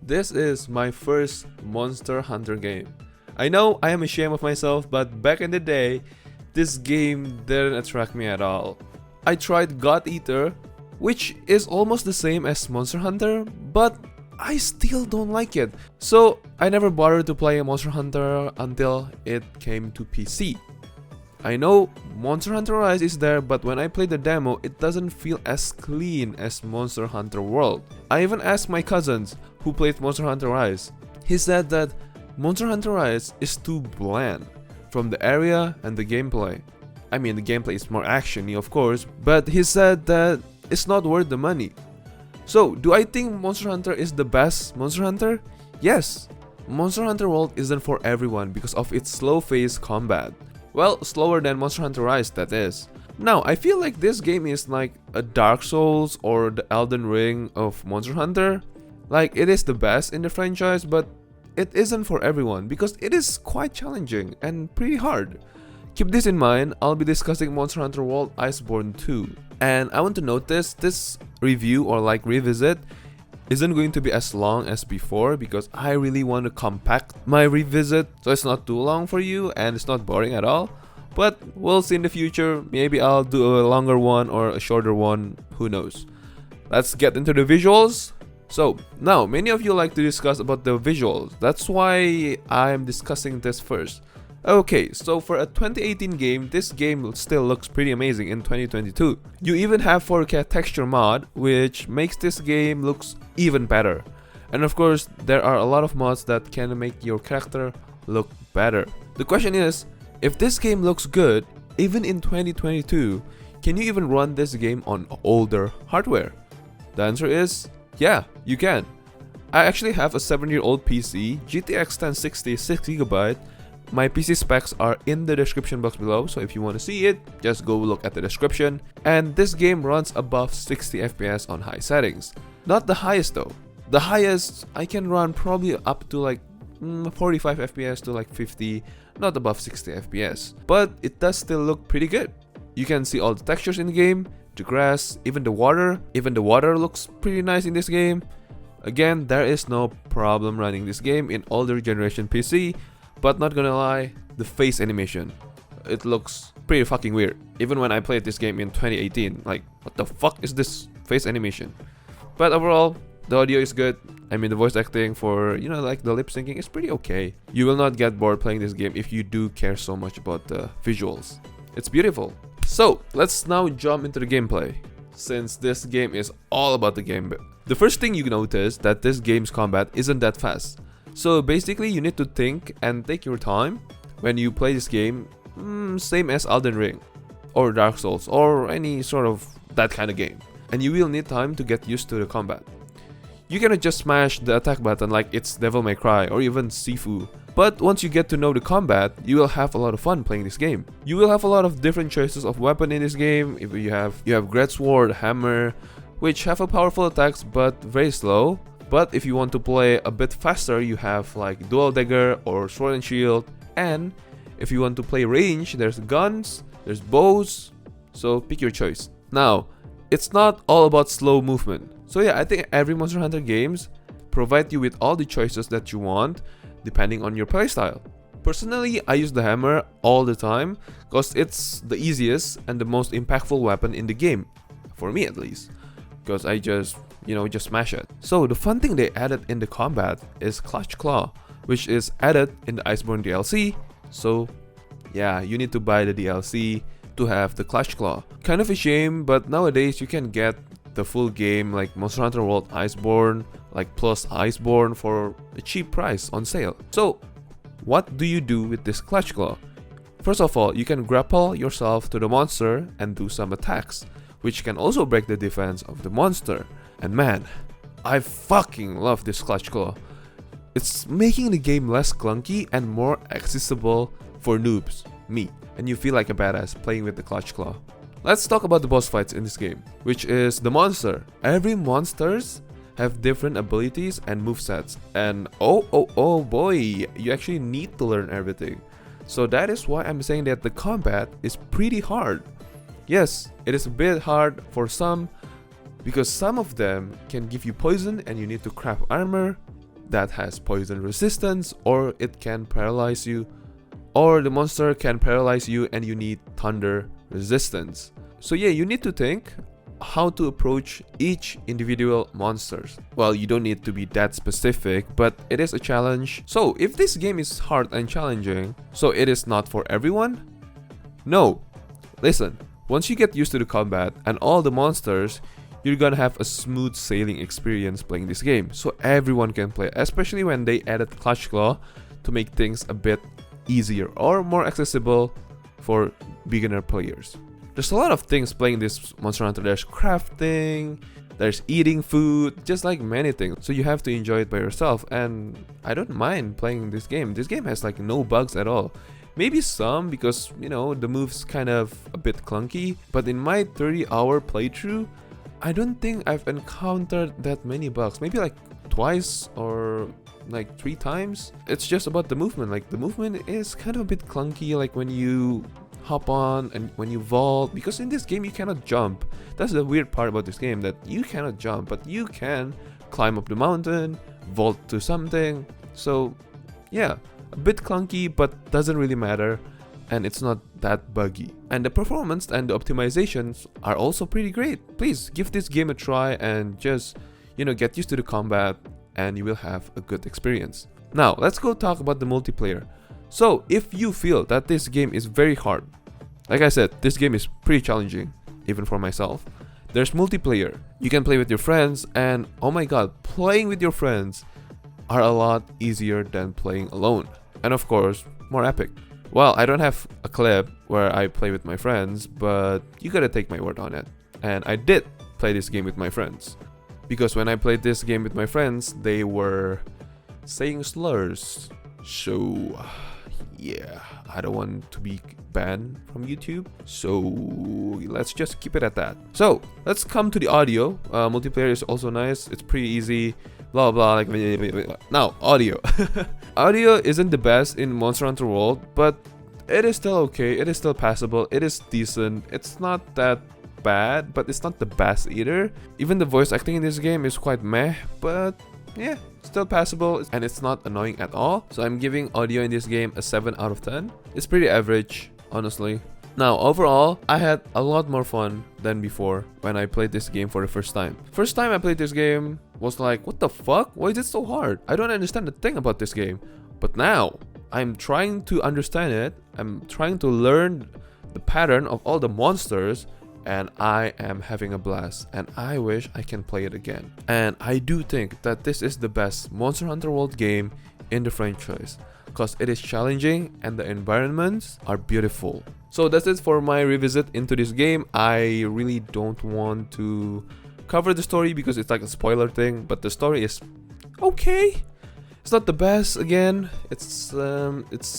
This is my first Monster Hunter game. I know I am ashamed of myself, but back in the day, this game didn't attract me at all. I tried God Eater, which is almost the same as Monster Hunter, but I still don't like it. So I never bothered to play Monster Hunter until it came to PC. I know Monster Hunter Rise is there, but when I play the demo, it doesn't feel as clean as Monster Hunter World. I even asked my cousins who played Monster Hunter Rise. He said that Monster Hunter Rise is too bland from the area and the gameplay. I mean, the gameplay is more actiony, of course, but he said that it's not worth the money. So, do I think Monster Hunter is the best Monster Hunter? Yes. Monster Hunter World isn't for everyone because of its slow-paced combat. Well, slower than Monster Hunter Rise, that is. Now, I feel like this game is like a Dark Souls or the Elden Ring of Monster Hunter. Like, it is the best in the franchise, but it isn't for everyone because it is quite challenging and pretty hard. Keep this in mind, I'll be discussing Monster Hunter World Iceborne 2. And I want to notice this review or like revisit isn't going to be as long as before because I really want to compact my revisit so it's not too long for you and it's not boring at all. But we'll see in the future, maybe I'll do a longer one or a shorter one, who knows. Let's get into the visuals. So now many of you like to discuss about the visuals, that's why I'm discussing this first. Okay, so for a 2018 game, this game still looks pretty amazing in 2022. You even have 4K texture mod, which makes this game looks even better. And of course, there are a lot of mods that can make your character look better. The question is, if this game looks good, even in 2022, can you even run this game on older hardware? The answer is, yeah, you can. I actually have a 7-year-old PC, GTX 1060 6GB. My PC specs are in the description box below, so if you want to see it, just go look at the description. And this game runs above 60 FPS on high settings. Not the highest though. The highest I can run probably up to like 45 FPS to like 50, not above 60 FPS. But it does still look pretty good. You can see all the textures in the game, the grass, even the water. Even the water looks pretty nice in this game. Again, there is no problem running this game in older generation PC. But not gonna lie, the face animation, it looks pretty fucking weird. Even when I played this game in 2018, like, what the fuck is this face animation? But overall, the audio is good. I mean, the voice acting for, you know, like the lip syncing is pretty okay. You will not get bored playing this game if you do care so much about the visuals. It's beautiful. So, let's now jump into the gameplay, since this game is all about the game. The first thing you notice that this game's combat isn't that fast. So basically you need to think and take your time when you play this game, same as Elden Ring or Dark Souls or any sort of that kind of game. And you will need time to get used to the combat. You cannot just smash the attack button like it's Devil May Cry or even Sifu. But once you get to know the combat, you will have a lot of fun playing this game. You will have a lot of different choices of weapon in this game. If you have Greatsword, Hammer, which have a powerful attacks but very slow. But if you want to play a bit faster, you have like Dual Dagger or Sword and Shield. And if you want to play range, there's guns, there's bows, so pick your choice. Now, it's not all about slow movement. So yeah, I think every Monster Hunter games provide you with all the choices that you want depending on your playstyle. Personally, I use the hammer all the time because it's the easiest and the most impactful weapon in the game, for me at least, because I just smash it. So the fun thing they added in the combat is Clutch Claw, which is added in the Iceborne DLC. So yeah, you need to buy the DLC to have the Clutch Claw. Kind of a shame, but nowadays you can get the full game like Monster Hunter World Iceborne, like plus Iceborne for a cheap price on sale. So what do you do with this Clutch Claw? First of all, you can grapple yourself to the monster and do some attacks, which can also break the defense of the monster. And man, I fucking love this Clutch Claw. It's making the game less clunky and more accessible for noobs, me, and you feel like a badass playing with the Clutch Claw. Let's talk about the boss fights in this game, which is the monster. Every monsters have different abilities and movesets, and oh boy, you actually need to learn everything. So that is why I'm saying that the combat is pretty hard. Yes, it is a bit hard for some, because some of them can give you poison and you need to craft armor. that has poison resistance, or it can paralyze you, or the monster can paralyze you and you need thunder resistance. So yeah, you need to think how to approach each individual monsters. Well, you don't need to be that specific, but it is a challenge. So if this game is hard and challenging, so it is not for everyone? No. Listen, once you get used to the combat and all the monsters, you're gonna have a smooth sailing experience playing this game. So everyone can play, especially when they added Clutch Claw to make things a bit easier or more accessible for beginner players. There's a lot of things playing this Monster Hunter. There's crafting, there's eating food, just like many things. So you have to enjoy it by yourself, and I don't mind playing this game. This game has like no bugs at all. Maybe some because, you know, the move's kind of a bit clunky, but in my 30-hour playthrough, I don't think I've encountered that many bugs. Maybe like twice or like 3 times. It's just about the movement. Like the movement is kind of a bit clunky, like when you hop on and when you vault, because in this game you cannot jump. That's the weird part about this game, that you cannot jump, but you can climb up the mountain, vault to something. So yeah, a bit clunky, but doesn't really matter, and it's not that buggy. And the performance and the optimizations are also pretty great. Please give this game a try and just, you know, get used to the combat and you will have a good experience. Now let's go talk about the multiplayer. So if you feel that this game is very hard, like I said, this game is pretty challenging, even for myself. There's multiplayer. You can play with your friends, and oh my god, playing with your friends are a lot easier than playing alone. And of course, more epic. Well, I don't have a clip where I play with my friends, but you gotta take my word on it. And I did play this game with my friends. Because when I played this game with my friends, they were saying slurs. So yeah, I don't want to be banned from YouTube, so let's just keep it at that. So let's come to the audio. Multiplayer is also nice. It's pretty easy, blah blah, like now audio. Audio isn't the best in Monster Hunter World, but it is still okay. It is still passable. It is decent. It's not that bad, but it's not the best either. Even the voice acting in this game is quite meh, but yeah, still passable, and it's not annoying at all. So I'm giving audio in this game a 7 out of 10. It's pretty average, honestly. Now overall, I had a lot more fun than before when I played this game for the first time. First time I played this game was like, what the fuck? Why is it so hard? I don't understand a thing about this game. But now, I'm trying to understand it. I'm trying to learn the pattern of all the monsters, and I am having a blast, and I wish I can play it again. And I do think that this is the best Monster Hunter World game in the franchise, because it is challenging and the environments are beautiful. So that's it for my revisit into this game. I really don't want to cover the story because it's like a spoiler thing, but the story is okay. It's not the best, again. It's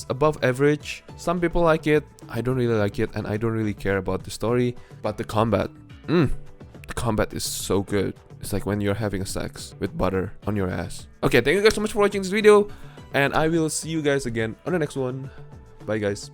above average. Some people like it, I don't really like it, and I don't really care about the story. But the combat, the combat is so good. It's like when you're having sex with butter on your ass. Okay, thank you guys so much for watching this video, and I will see you guys again on the next one. Bye guys.